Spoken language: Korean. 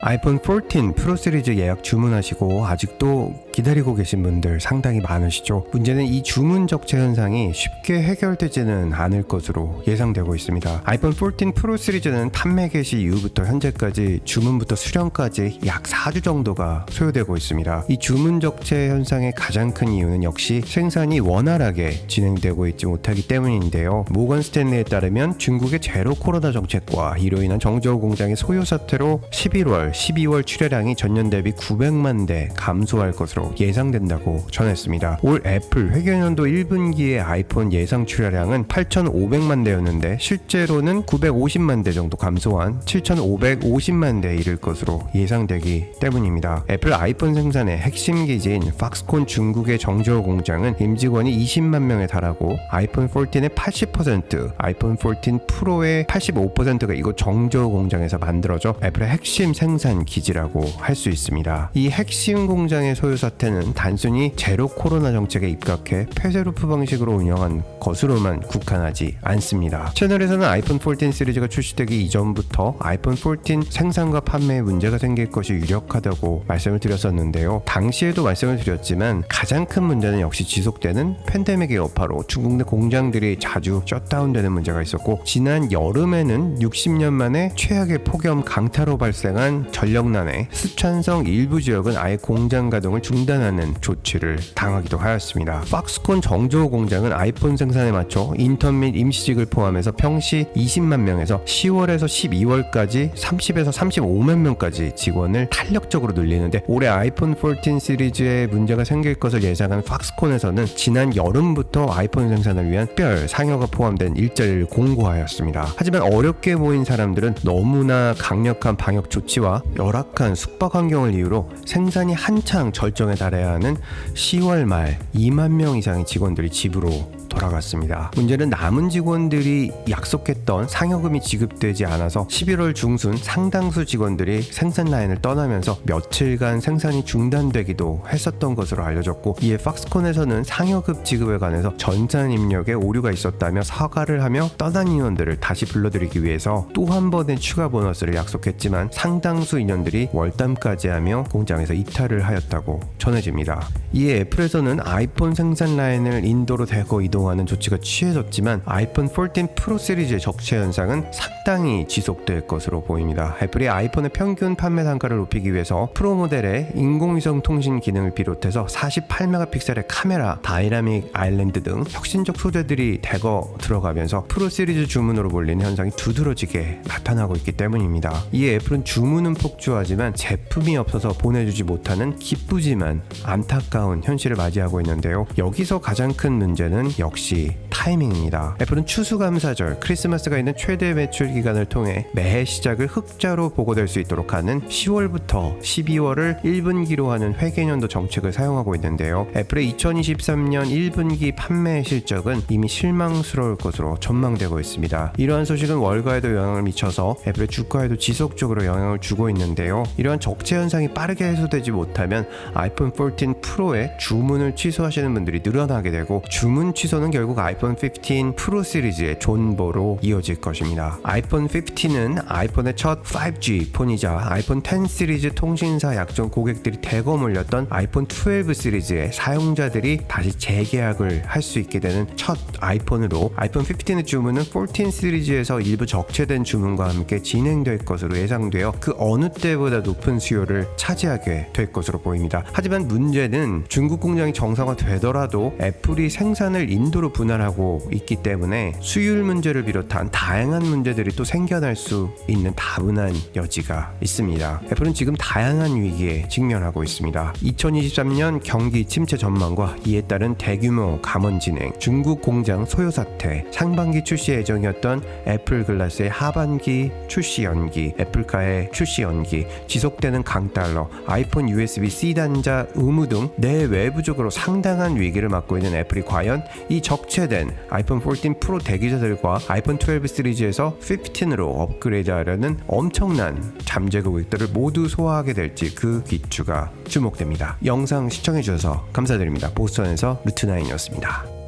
아이폰 14 프로 시리즈 예약 주문하시고 아직도 기다리고 계신 분들 상당히 많으시죠. 문제는 이 주문 적체 현상이 쉽게 해결되지는 않을 것으로 예상되고 있습니다. 아이폰 14 프로 시리즈는 판매 개시 이후부터 현재까지 주문부터 수령까지 약 4주 정도가 소요되고 있습니다. 이 주문 적체 현상의 가장 큰 이유는 역시 생산이 원활하게 진행되고 있지 못하기 때문인데요. 모건 스탠리에 따르면 중국의 제로 코로나 정책과 이로 인한 정저우 공장의 소요 사태로 11월 12월 출하량이 전년 대비 900만 대 감소할 것으로 예상된다고 전했습니다. 올 애플 회계연도 1분기의 아이폰 예상 출하량은 8,500만 대였는데 실제로는 950만 대 정도 감소한 7,550만 대에 이를 것으로 예상되기 때문입니다. 애플 아이폰 생산의 핵심 기지인 팍스콘 중국의 정저우 공장은 임직원이 20만 명에 달하고 아이폰 14의 80%, 아이폰 14 프로의 85%가 이곳 정저우 공장에서 만들어져 애플의 핵심 생산 기지라고 할 수 있습니다. 이 핵심 공장의 소요 사태는 단순히 제로 코로나 정책에 입각해 폐쇄루프 방식으로 운영한 것으로만 국한하지 않습니다. 채널에서는 아이폰 14 시리즈가 출시되기 이전부터 아이폰 14 생산과 판매에 문제가 생길 것이 유력하다고 말씀을 드렸었는데요. 당시에도 말씀을 드렸지만 가장 큰 문제는 역시 지속되는 팬데믹의 여파로 중국 내 공장들이 자주 셧다운되는 문제가 있었고, 지난 여름에는 60년 만에 최악의 폭염 강타로 발생한 전력난에 스촨성 일부 지역은 아예 공장 가동을 중단하는 조치를 당하기도 하였습니다. 팍스콘 정저우 공장은 아이폰 생산에 맞춰 인턴 및 임시직을 포함해서 평시 20만 명에서 10월에서 12월까지 30에서 35만 명까지 직원을 탄력적으로 늘리는데, 올해 아이폰 14 시리즈에 문제가 생길 것을 예상한 팍스콘에서는 지난 여름부터 아이폰 생산을 위한 특별 상여가 포함된 일자리를 공고하였습니다. 하지만 어렵게 모인 사람들은 너무나 강력한 방역 조치와 열악한 숙박 환경을 이유로 생산이 한창 절정에 달해야 하는 10월 말 2만 명 이상의 직원들이 집으로 돌아갔습니다. 문제는 남은 직원들이 약속했던 상여금이 지급되지 않아서 11월 중순 상당수 직원들이 생산 라인을 떠나면서 며칠간 생산이 중단되기도 했었던 것으로 알려졌고, 이에 팍스콘에서는 상여금 지급에 관해서 전산 입력에 오류가 있었다며 사과를 하며 떠난 인원들을 다시 불러들이기 위해서 또 한 번의 추가 보너스를 약속했지만 상당수 인원들이 월담까지 하며 공장에서 이탈을 하였다고 전해집니다. 이에 애플에서는 아이폰 생산 라인을 인도로 대거 이동하는 조치가 취해졌지만 아이폰 14 프로 시리즈의 적체 현상은 상당히 지속될 것으로 보입니다. 애플이 아이폰의 평균 판매 단가를 높이기 위해서 프로 모델의 인공위성 통신 기능을 비롯해서 48메가픽셀의 카메라, 다이나믹 아일랜드 등 혁신적 소재들이 대거 들어가면서 프로 시리즈 주문으로 몰리는 현상이 두드러지게 나타나고 있기 때문입니다. 이에 애플은 주문은 폭주하지만 제품이 없어서 보내주지 못하는 기쁘지만 안타까운 현실을 맞이하고 있는데요. 여기서 가장 큰 문제는 역시 타이밍입니다. 애플은 추수감사절, 크리스마스가 있는 최대 매출 기간을 통해 매해 시작을 흑자로 보고될 수 있도록 하는 10월부터 12월을 1분기로 하는 회계연도 정책을 사용하고 있는데요. 애플의 2023년 1분기 판매 실적은 이미 실망스러울 것으로 전망되고 있습니다. 이러한 소식은 월가에도 영향을 미쳐서 애플의 주가에도 지속적으로 영향을 주고 있는데요. 이러한 적체 현상이 빠르게 해소되지 못하면 아이폰 14 프로의 주문을 취소하시는 분들이 늘어나게 되고, 주문 취소는 결국 아이폰 15 프로 시리즈의 존버로 이어질 것입니다. 아이폰 15은 아이폰의 첫 5G 폰이자 아이폰 10 시리즈 통신사 약정 고객들이 대거 몰렸던 아이폰 12 시리즈의 사용자들이 다시 재계약을 할 수 있게 되는 첫 아이폰으로, 아이폰 15의 주문은 14 시리즈에서 일부 적체된 주문과 함께 진행될 것으로 예상되어 그 어느 때보다 높은 수요를 차지하게 될 것으로 보입니다. 하지만 문제는 중국 공장이 정상화되더라도 애플이 생산을 인도로 분할하고 있기 때문에 수율 문제를 비롯한 다양한 문제들이 또 생겨날 수 있는 다분한 여지가 있습니다. 애플은 지금 다양한 위기에 직면하고 있습니다. 2023년 경기 침체 전망과 이에 따른 대규모 감원 진행, 중국 공장 소요 사태, 상반기 출시 예정이었던 애플 글라스의 하반기 출시 연기, 애플카의 출시 연기, 지속되는 강달러, 아이폰 USB-C 단자 의무 등 내외부적으로 상당한 위기를 맞고 있는 애플이 과연 이 적체된 아이폰 14 프로 대기자들과 아이폰 12 시리즈에서 15으로 업그레이드하려는 엄청난 잠재 고객들을 모두 소화하게 될지 그 기추가 주목됩니다. 영상 시청해주셔서 감사드립니다. 보스턴에서 루트9이었습니다.